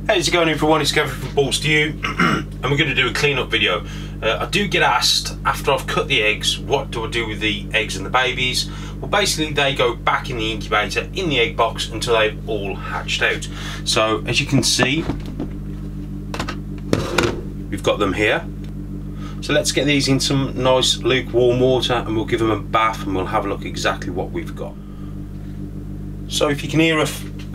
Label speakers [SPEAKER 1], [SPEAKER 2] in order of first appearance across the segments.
[SPEAKER 1] How's it going everyone, it's Gavin from Balls to You and we're going to do a clean-up video. I do get asked after I've cut the eggs, what do I do with the eggs and the babies? Well, basically they go back in the incubator, in the egg box, until they've all hatched out. So as you can see, we've got them here. So let's get these in some nice lukewarm water and we'll give them a bath and we'll have a look exactly what we've got. So if you can hear a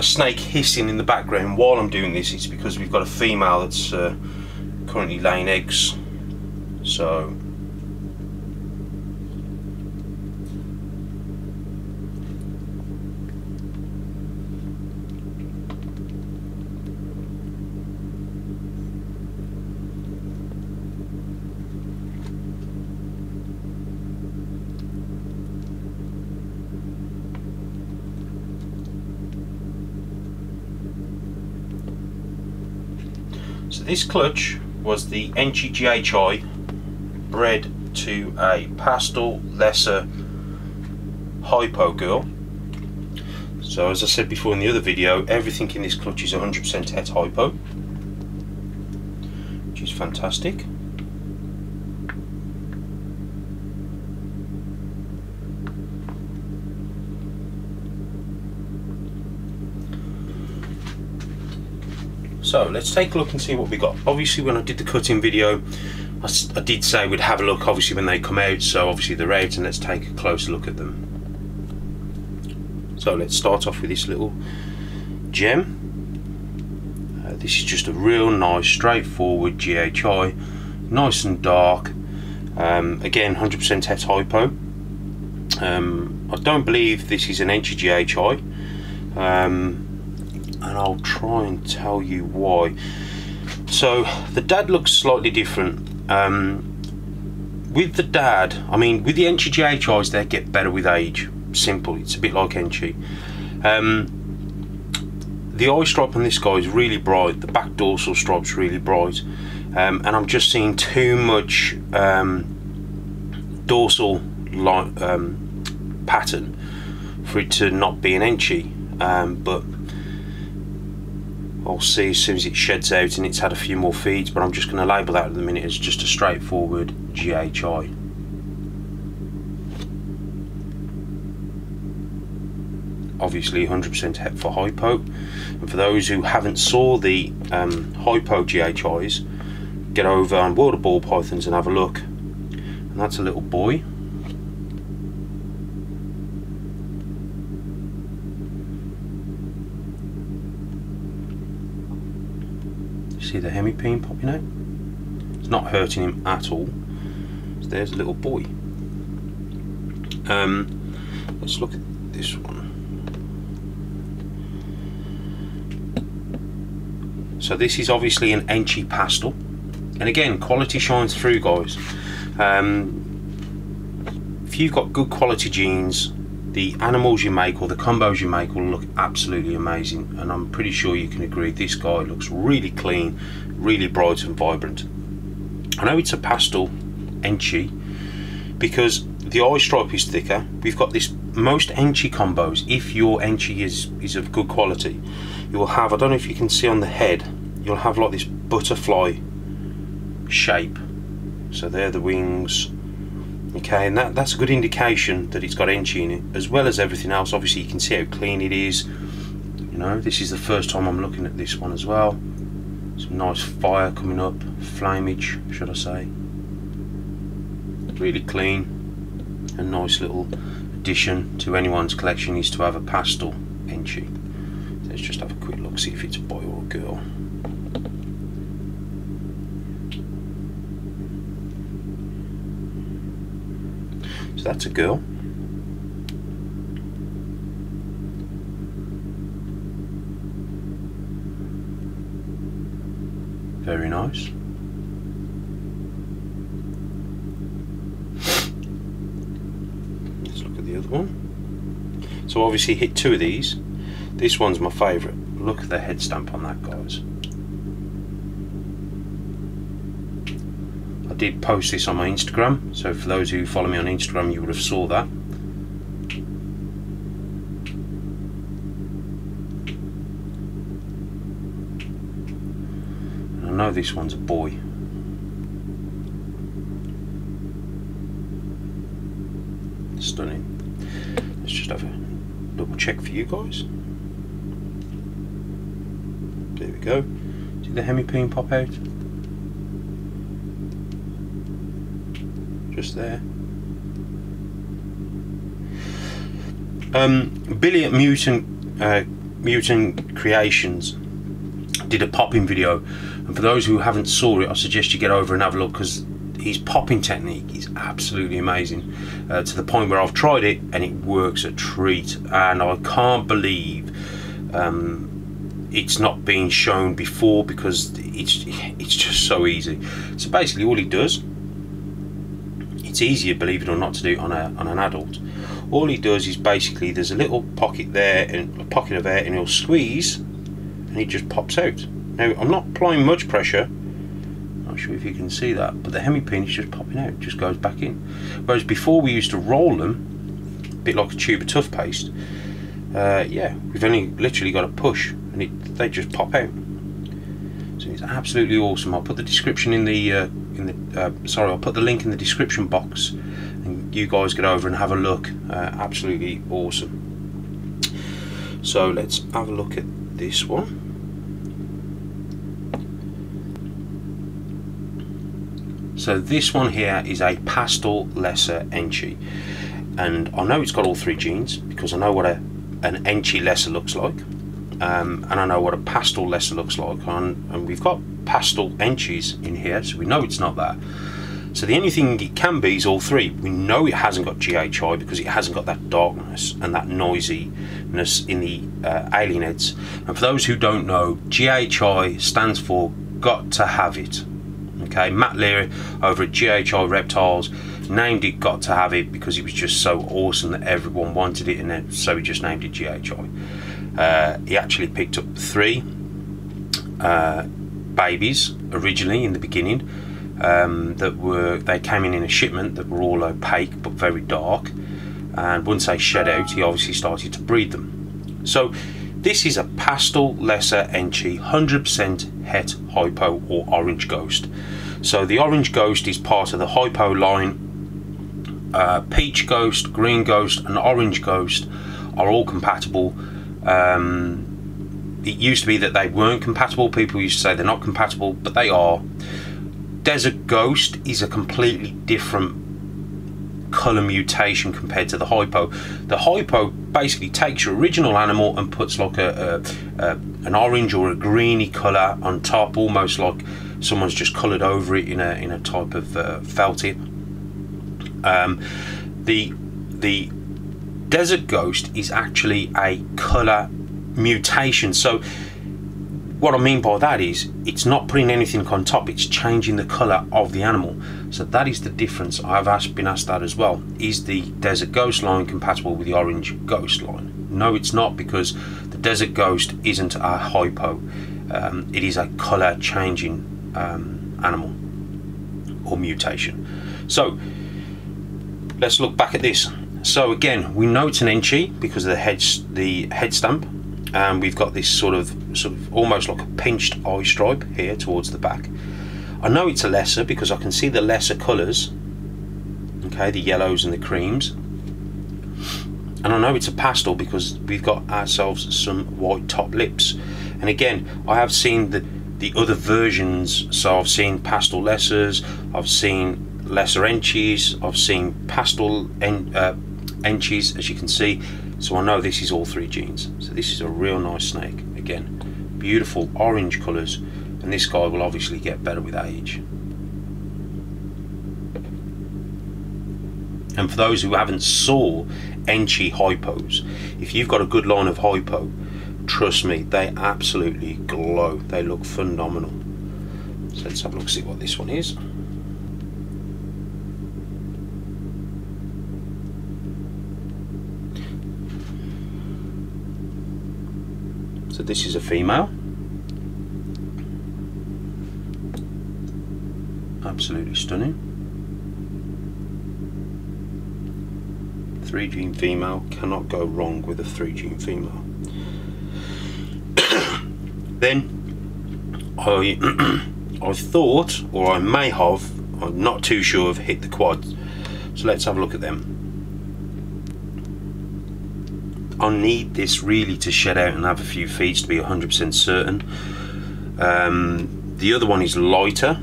[SPEAKER 1] snake hissing in the background while I'm doing this, it's because we've got a female that's currently laying eggs. So this clutch was the GHI bred to a pastel lesser hypo girl. So as I said before in the other video, everything in this clutch is 100% het hypo, which is fantastic. So let's take a look and see what we got. Obviously when I did the cutting video, I did say we'd have a look obviously when they come out, so obviously they're out and let's take a closer look at them. So let's start off with this little gem. This is just a real nice straightforward GHI, nice and dark, again 100% het hypo. I don't believe this is an GHI. And I'll try and tell you why. So the dad looks slightly different. With the dad, I mean with the GHIs they get better with age, simple, it's a bit like Enchi. The eye stripe on this guy is really bright, the back dorsal stripe's really bright, and I'm just seeing too much dorsal pattern for it to not be an Enchi, but I'll see as soon as it sheds out and it's had a few more feeds, but I'm just going to label that at the minute as just a straightforward GHI. Obviously 100% het for hypo, and for those who haven't saw the hypo GHIs, get over on World of Ball Pythons and have a look. And that's a little boy. See the hemipene popping out? It's not hurting him at all. So there's a little boy. Let's look at this one. So this is obviously an Enchi pastel, and again quality shines through, guys. If you've got good quality genes, the animals you make or the combos you make will look absolutely amazing, and I'm pretty sure you can agree this guy looks really clean, really bright and vibrant. I know it's a pastel Enchi because the eye stripe is thicker. We've got this, most Enchi combos, if your Enchi is of good quality, you will have, I don't know if you can see on the head, you'll have like this butterfly shape. So they're the wings. Okay, and that's a good indication that it's got Enchi in it, as well as everything else. Obviously you can see how clean it is. You know, this is the first time I'm looking at this one as well. Some nice fire coming up, flamage should I say. Really clean. A nice little addition to anyone's collection is to have a pastel Enchi. Let's just have a quick look, see if it's a boy or a girl. So that's a girl. Very nice. Let's look at the other one. So obviously hit two of these. This one's my favourite. Look at the head stamp on that, guys. I did post this on my Instagram, so for those who follow me on Instagram you would have saw that. know this one's a boy. Stunning. Let's just have a double check for you guys. There we go. See the hemipene pop out? Just there. Billy at Mutant Creations did a popping video, and for those who haven't saw it, I suggest you get over and have a look, because his popping technique is absolutely amazing, to the point where I've tried it and it works a treat, and I can't believe it's not been shown before, because it's just so easy. So basically all he does, it's easier, believe it or not, to do it on an adult. All he does is basically, there's a little pocket there and a pocket of air, and he'll squeeze and it just pops out. Now I'm not applying much pressure, not sure if you can see that, but the hemipene is just popping out, just goes back in. Whereas before we used to roll them a bit like a tube of toothpaste. Yeah, we've only literally got to push and they just pop out. So it's absolutely awesome. I'll put the description in the I'll put the link in the description box, and you guys get over and have a look. Absolutely awesome. So let's have a look at this one. So this one here is a pastel lesser enchi, and I know it's got all three genes because I know what an enchi lesser looks like, and I know what a pastel lesser looks like, and we've got pastel enchis in here, so we know it's not that. So the only thing it can be is all three. We know it hasn't got GHI because it hasn't got that darkness and that noisiness in the alien heads. And for those who don't know, GHI stands for got to have it. Okay, Matt Leary over at GHI Reptiles named it Got to Have It because it was just so awesome that everyone wanted it, and then so he just named it GHI. He actually picked up 3 babies originally in the beginning. They came in a shipment that were all opaque but very dark, and once they shed out, he obviously started to breed them. So this is a pastel lesser enchi, 100% het hypo or orange ghost. So the orange ghost is part of the hypo line. Peach ghost, green ghost and orange ghost are all compatible. It used to be that they weren't compatible. People used to say they're not compatible, but they are. Desert Ghost is a completely different colour mutation compared to the hypo. The hypo basically takes your original animal and puts like an orange or a greeny colour on top, almost like someone's just coloured over it in a type of felt tip. The Desert Ghost is actually a colour mutation. So what I mean by that is it's not putting anything on top, it's changing the colour of the animal. So that is the difference. I've been asked that as well. Is the Desert Ghost line compatible with the Orange Ghost line? No, it's not, because the Desert Ghost isn't a hypo. It is a colour changing animal or mutation. So let's look back at this. So again, we know it's an enchi because of the head stamp. And we've got this sort of almost like a pinched eye stripe here towards the back. I know it's a lesser because I can see the lesser colours, okay, the yellows and the creams. And I know it's a pastel because we've got ourselves some white top lips. And again, I have seen the other versions, so I've seen pastel lessers, I've seen lesser enchis, I've seen pastel enchis, as you can see. So I know this is all 3 genes. So this is a real nice snake. Again, beautiful orange colours, and this guy will obviously get better with age. And for those who haven't saw enchi hypos, if you've got a good line of hypo, trust me, they absolutely glow. They look phenomenal. So let's have a look, see what this one is. So this is a female. Absolutely stunning. 3-gene female, cannot go wrong with a 3-gene female. Then I thought, or I may have, I'm not too sure, have hit the quads. So let's have a look at them. I need this really to shed out and have a few feeds to be 100% certain. The other one is lighter,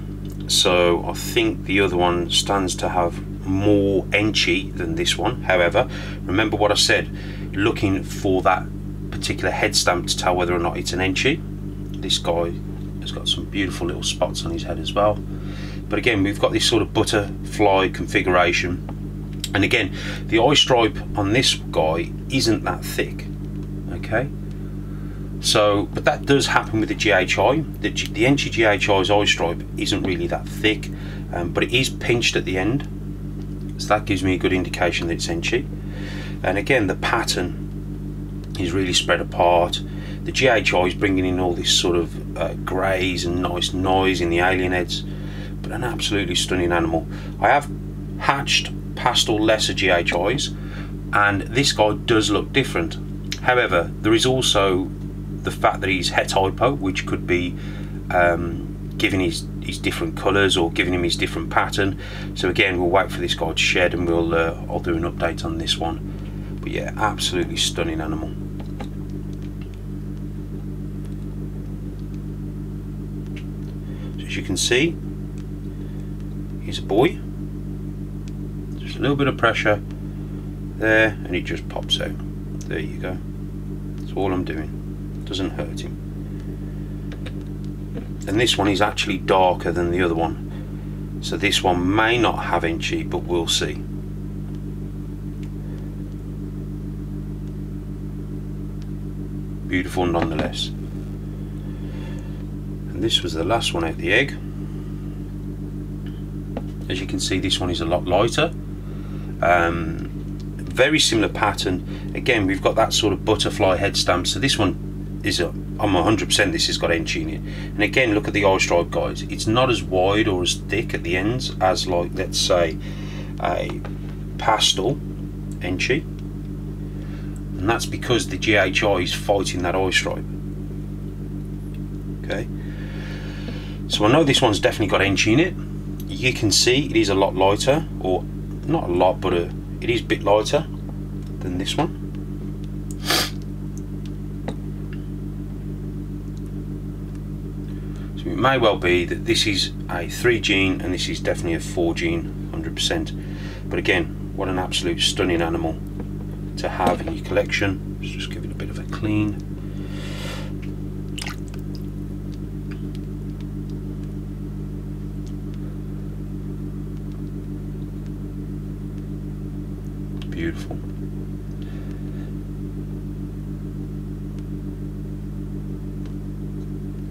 [SPEAKER 1] so I think the other one stands to have more enchi than this one. However, remember what I said, looking for that particular head stamp to tell whether or not it's an enchi. This guy has got some beautiful little spots on his head as well. But again, we've got this sort of butterfly configuration. And again, the eye stripe on this guy isn't that thick, okay? So, but that does happen with the GHI. The Enchi GHI's eye stripe isn't really that thick, but it is pinched at the end. So that gives me a good indication that it's Enchi. And again, the pattern is really spread apart. The GHI is bringing in all this sort of greys and nice noise in the alien heads, but an absolutely stunning animal. I have hatched pastel lesser GHIs, and this guy does look different. However, there is also the fact that he's het hypo, which could be giving his different colours or giving him his different pattern. So again, we'll wait for this guy to shed, and we'll I'll do an update on this one. But yeah, absolutely stunning animal. So as you can see, he's a boy. Just a little bit of pressure there, and it just pops out. There you go. That's all I'm doing. Doesn't hurt him. And this one is actually darker than the other one, so this one may not have Enchi, but we'll see. Beautiful nonetheless. And this was the last one out the egg. As you can see, this one is a lot lighter. Very similar pattern. Again, we've got that sort of butterfly head stamp, so this one is I'm 100% this has got Enchi in it. And again, look at the eye stripe, guys. It's not as wide or as thick at the ends as, like, let's say a pastel Enchi, and that's because the GHI is fighting that eye stripe. Okay, so I know this one's definitely got Enchi in it. You can see it is a lot lighter, or not a lot, but it is a bit lighter than this one. So it may well be that this is a 3 gene and this is definitely a 4 gene, 100%. But again, what an absolute stunning animal to have in your collection. Let's just give it a bit of a clean. Beautiful.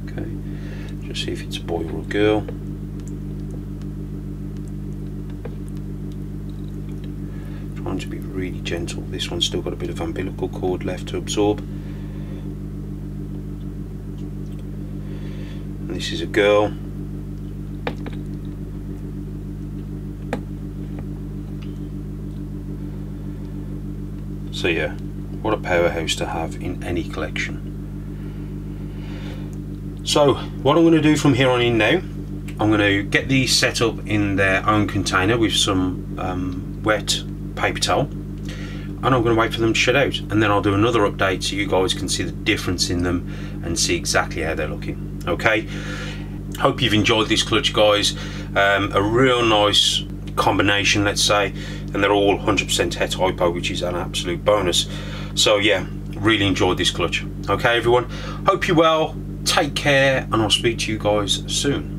[SPEAKER 1] Okay, just see if it's a boy or a girl. Trying to be really gentle. This one's still got a bit of umbilical cord left to absorb. And this is a girl. So yeah, what a powerhouse to have in any collection. So what I'm going to do from here on in now, I'm going to get these set up in their own container with some wet paper towel, and I'm going to wait for them to shed out, and then I'll do another update so you guys can see the difference in them and see exactly how they're looking. Okay, hope you've enjoyed this clutch, guys. A real nice combination, let's say, and they're all 100% het hypo, which is an absolute bonus. So yeah, really enjoyed this clutch. Okay everyone, hope you're well, take care, and I'll speak to you guys soon.